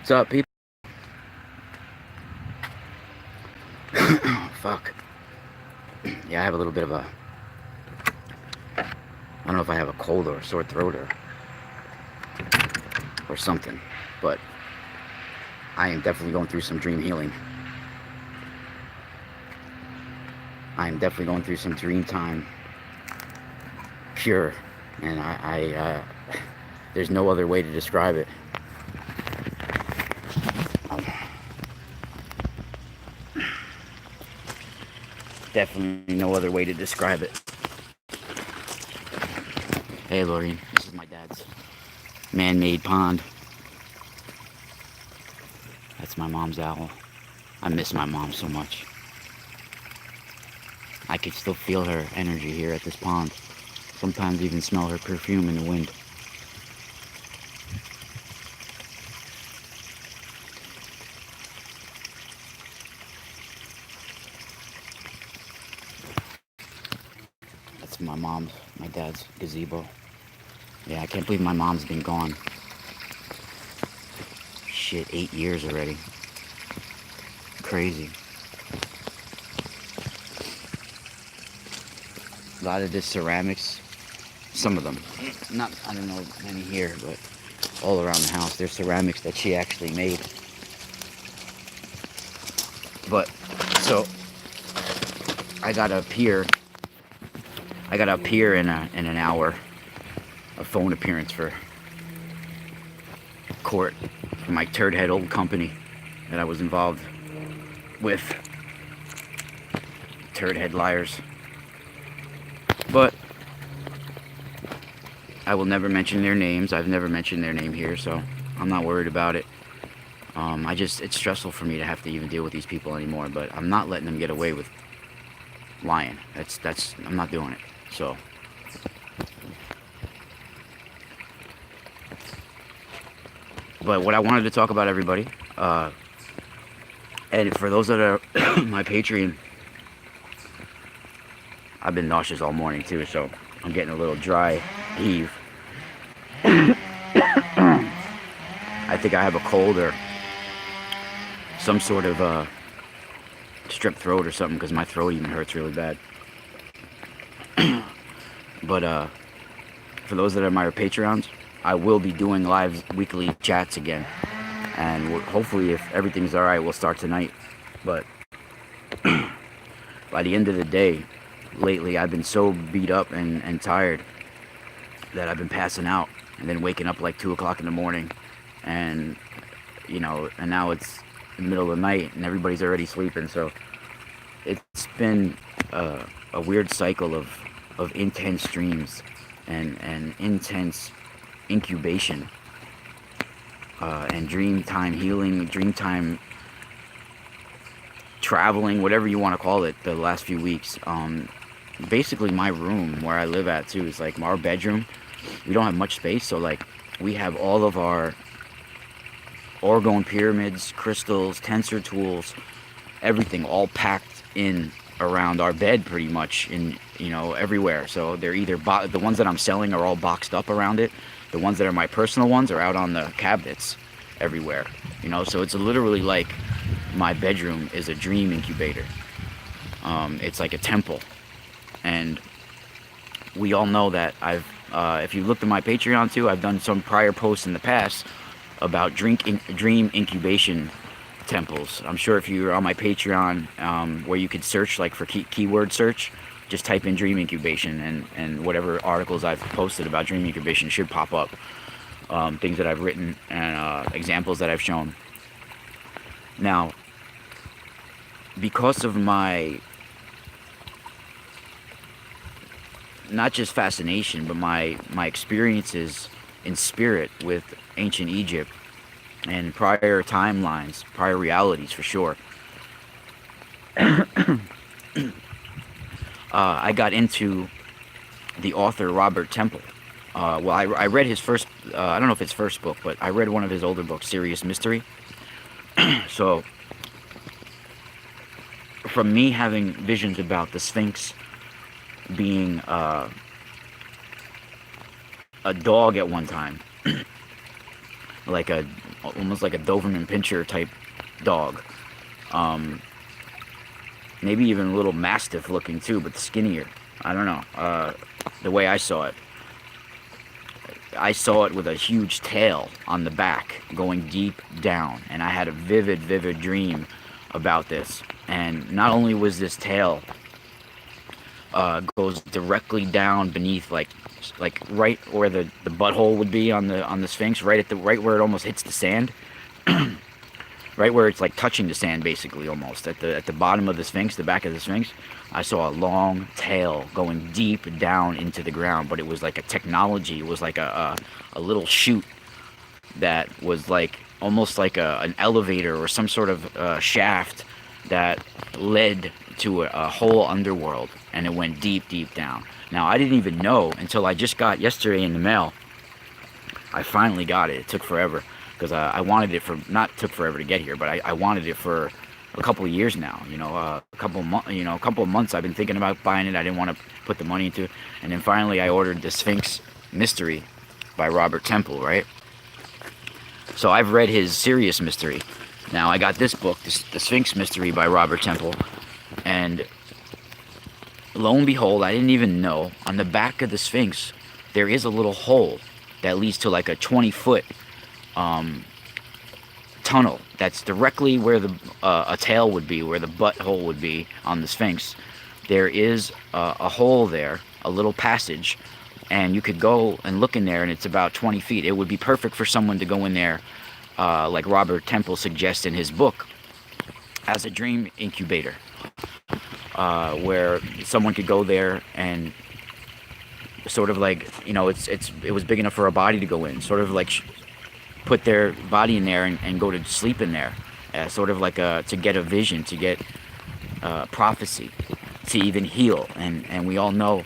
What's up, people? Fuck. Yeah, I have a little bit of a... I don't know if I have a cold or a sore throat or something, but I am definitely going through some dream healing. I am definitely going through some dream time pure, and there's no other way to describe it. Definitely no other way to describe it. Hey, Lorraine, this is my dad's man-made pond. That's my mom's owl. I miss my mom so much. I could still feel her energy here at this pond. Sometimes even smell her perfume in the wind. That's my dad's gazebo. Yeah, I can't believe my mom's been gone. Shit, 8 years already. Crazy. A lot of this ceramics, some of them, I don't know many here, but all around the house, there's ceramics that she actually made. But, so, I gotta appear in an hour, a phone appearance for court for my turd head old company that I was involved with. Turd head liars. But I will never mention their names. I've never mentioned their name here, so I'm not worried about it. It's stressful for me to have to even deal with these people anymore, but I'm not letting them get away with lying. I'm not doing it. So, but what I wanted to talk about, everybody, and for those that are my Patreon, I've been nauseous all morning too, so I'm getting a little dry heave. I think I have a cold or some sort of strep throat or something, because my throat even hurts really bad. But for those that are my Patreons, I will be doing live weekly chats again, and hopefully, if everything's alright, we'll start tonight. But by the end of the day, lately I've been so beat up and tired that I've been passing out and then waking up like 2 o'clock in the morning, and and now it's the middle of the night and everybody's already sleeping. So it's been a weird cycle of intense dreams and intense incubation and dream time healing, dream time traveling, whatever you want to call it, the last few weeks. Basically my room where I live at too is like our bedroom. We don't have much space, so like we have all of our orgone pyramids, crystals, tensor tools, everything all packed in around our bed pretty much, in everywhere. So they're either the ones that I'm selling are all boxed up around it. The ones that are my personal ones are out on the cabinets everywhere. So it's literally like my bedroom is a dream incubator. It's like a temple. And we all know that if you looked at my Patreon too, I've done some prior posts in the past about dream incubation temples. I'm sure if you're on my Patreon, where you could search like for keyword search, just type in dream incubation, and whatever articles I've posted about dream incubation should pop up. Things that I've written and examples that I've shown. Now, because of my not just fascination, but my experiences in spirit with ancient Egypt and prior timelines, prior realities for sure, I got into the author Robert Temple. Well, I read his first, I don't know if it's first book, but I read one of his older books, Serious Mystery. So, from me having visions about the Sphinx being a dog at one time, like a almost like a Doberman Pinscher type dog. Um, Maybe even a little Mastiff looking too, but skinnier. I don't know. The way I saw it with a huge tail on the back going deep down, and I had a vivid dream about this. And not only was this tail goes directly down beneath, like right where the butthole would be on the Sphinx, right where it almost hits the sand, right where it's like touching the sand, basically, almost at the bottom of the Sphinx, the back of the Sphinx. I saw a long tail going deep down into the ground, but it was like a technology. It was like a little chute that was like almost like an elevator or some sort of shaft that led to a whole underworld, and it went deep down. Now, I didn't even know until I just got yesterday in the mail. I finally got it. It took forever because I wanted it for, not took forever to get here, but I wanted it for a couple of years now. A couple of months I've been thinking about buying it. I didn't want to put the money into it, and then finally I ordered the Sphinx Mystery by Robert Temple, right? So I've read his Serious Mystery. Now I got this book, the Sphinx Mystery by Robert Temple, and lo and behold, I didn't even know, on the back of the Sphinx there is a little hole that leads to like a 20-foot tunnel that's directly where a tail would be, where the butthole would be on the Sphinx. There is a hole there, a little passage, and you could go and look in there, and it's about 20 feet. It would be perfect for someone to go in there, like Robert Temple suggests in his book, as a dream incubator, where someone could go there and sort of like, it was big enough for a body to go in, sort of like put their body in there and go to sleep in there, sort of like to get a vision, to get prophecy, to even heal. And we all know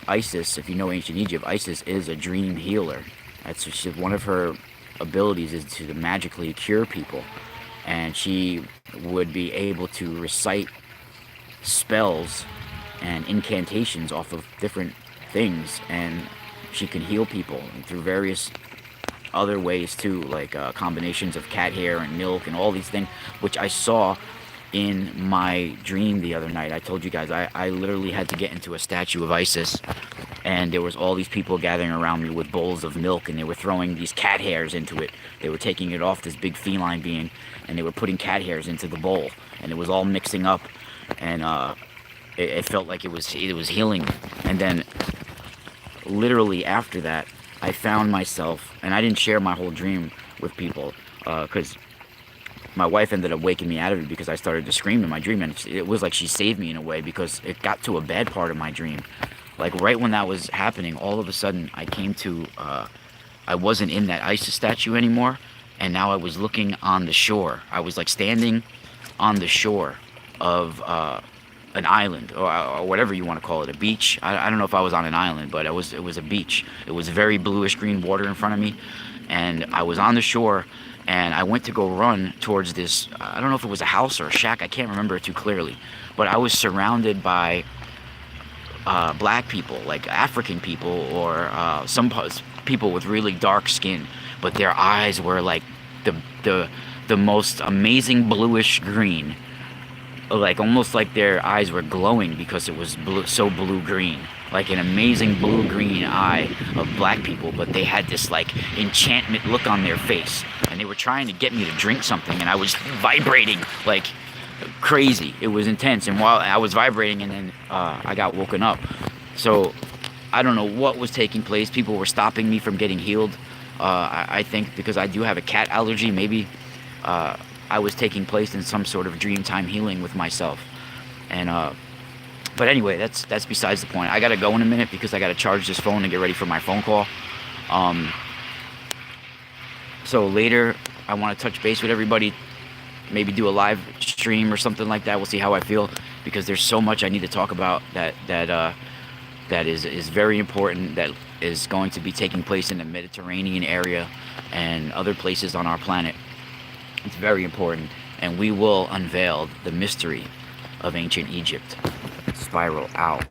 Isis, if you know ancient Egypt, Isis is a dream healer. That's just one of her abilities, is to magically cure people, and she would be able to recite spells and incantations off of different things, and she can heal people through various other ways too, like combinations of cat hair and milk and all these things, which I saw in my dream the other night. I told you guys I literally had to get into a statue of Isis, and there was all these people gathering around me with bowls of milk, and they were throwing these cat hairs into it. They were taking it off this big feline being, and they were putting cat hairs into the bowl, and it was all mixing up, and it felt like it was healing me. And then literally after that, I found myself, and I didn't share my whole dream with people, because my wife ended up waking me out of it because I started to scream in my dream, and it was like she saved me in a way, because it got to a bad part of my dream. Like right when that was happening, all of a sudden I came to, I wasn't in that Isis statue anymore, and now I was looking on the shore. I was like standing on the shore of an island, or whatever you want to call it, a beach. I don't know if I was on an island, but it was a beach. It was very bluish green water in front of me, and I was on the shore, and I went to go run towards this, I don't know if it was a house or a shack, I can't remember it too clearly, but I was surrounded by black people, like African people, or some people with really dark skin, but their eyes were like the most amazing bluish green, like almost like their eyes were glowing because it was so blue green, like an amazing blue green eye of black people. But they had this like enchantment look on their face, and they were trying to get me to drink something, and I was vibrating like crazy. It was intense, and while I was vibrating, and then I got woken up. So I don't know what was taking place. People were stopping me from getting healed. I think because I do have a cat allergy, maybe I was taking place in some sort of dream-time healing with myself. And but anyway, that's besides the point. I gotta go in a minute because I gotta charge this phone and get ready for my phone call. So later I want to touch base with everybody, maybe do a live stream or something like that. We'll see how I feel, because there's so much I need to talk about that is very important, that is going to be taking place in the Mediterranean area and other places on our planet. It's very important, and we will unveil the mystery of ancient Egypt. Spiral out.